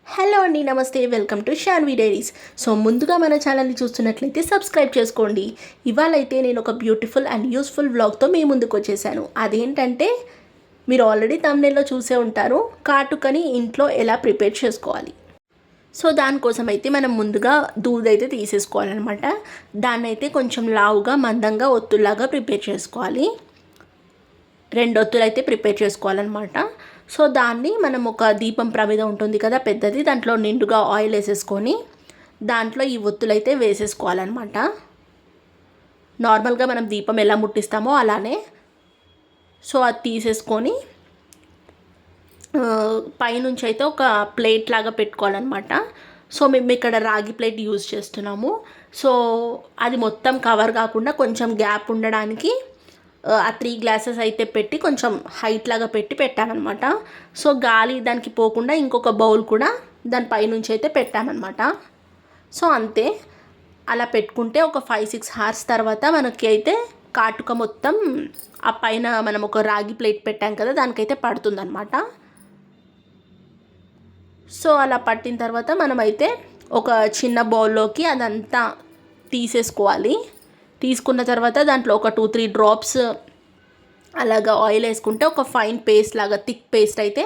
Hello అండి, నమస్తే, welcome to Shanvi diaries. So ముందుగా మన ఛానల్ని చూస్తున్నట్లయితే సబ్స్క్రైబ్ చేసుకోండి. ఇవాళైతే నేను ఒక బ్యూటిఫుల్ అండ్ యూస్ఫుల్ వ్లాగ్తో మీ ముందుకు వచ్చేసాను. అదేంటంటే మీరు ఆల్రెడీ థంబ్నెయిల్లో చూసే ఉంటారు, కాటుకని ఇంట్లో ఎలా ప్రిపేర్ చేసుకోవాలి. సో దానికోసం అయితే మనం ముందుగా దూదైతే తీసేసుకోవాలన్నమాట. దాన్ని అయితే కొంచెం లావుగా మందంగా ఒత్తుల్లాగా ప్రిపేర్ చేసుకోవాలి. 2 ఒత్తులు అయితే ప్రిపేర్ చేసుకోవాలన్నమాట. సో దాన్ని మనం ఒక దీపం ప్రమిద ఉంటుంది కదా పెద్దది, దాంట్లో నిండుగా ఆయిల్ వేసేసుకొని దాంట్లో ఈ ఒత్తులు అయితే వేసేసుకోవాలన్నమాట. నార్మల్గా మనం దీపం ఎలా ముట్టిస్తామో అలానే. సో అది తీసేసుకొని పైనుంచి అయితే ఒక ప్లేట్ లాగా పెట్టుకోవాలన్నమాట. సో మేము ఇక్కడ రాగి ప్లేట్ యూజ్ చేస్తున్నాము. సో అది మొత్తం కవర్ కాకుండా కొంచెం గ్యాప్ ఉండడానికి ఆ 3 గ్లాసెస్ అయితే పెట్టి కొంచెం హైట్ లాగా పెట్టామన్నమాట. సో గాలి దానికి పోకుండా ఇంకొక బౌల్ కూడా దానిపైనుంచి అయితే పెట్టామన్నమాట. సో అంతే, అలా పెట్టుకుంటే ఒక 5-6 అవర్స్ తర్వాత మనకి అయితే కాటుక మొత్తం ఆ పైన మనం ఒక రాగి ప్లేట్ పెట్టాం కదా దానికైతే పడుతుందన్నమాట. సో అలా పట్టిన తర్వాత మనమైతే ఒక చిన్న బౌల్లోకి అదంతా తీసేసుకోవాలి. తీసుకున్న తర్వాత దాంట్లో ఒక 2-3 డ్రాప్స్ అలాగా ఆయిల్ వేసుకుంటే ఒక ఫైన్ పేస్ట్ లాగా థిక్ పేస్ట్ అయితే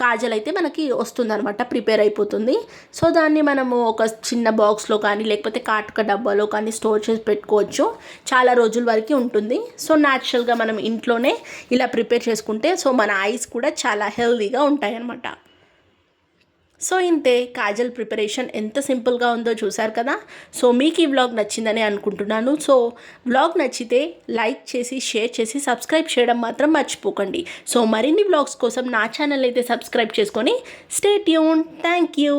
కాజల్ అయితే మనకి వస్తుందన్నమాట, ప్రిపేర్ అయిపోతుంది. సో దాన్ని మనము ఒక చిన్న బాక్స్లో కానీ లేకపోతే కాటుక డబ్బాలో కానీ స్టోర్ చేసి పెట్టుకోవచ్చు. చాలా రోజుల వరకు ఉంటుంది. సో న్యాచురల్గా మనం ఇంట్లోనే ఇలా ప్రిపేర్ చేసుకుంటే సో మన ఐస్ కూడా చాలా హెల్తీగా ఉంటాయి అన్నమాట. సో ఇంతే, కాజల్ ప్రిపరేషన్ ఎంత సింపుల్గా ఉందో చూసారు కదా. సో మీకు ఈ వ్లాగ్ నచ్చిందని అనుకుంటున్నాను. సో వ్లాగ్ నచ్చితే లైక్ చేసి షేర్ చేసి సబ్స్క్రైబ్ చేయడం మాత్రం మర్చిపోకండి. సో మరిన్ని వ్లాగ్స్ కోసం నా ఛానల్ అయితే సబ్స్క్రైబ్ చేసుకొని స్టే ట్యూన్. Thank you.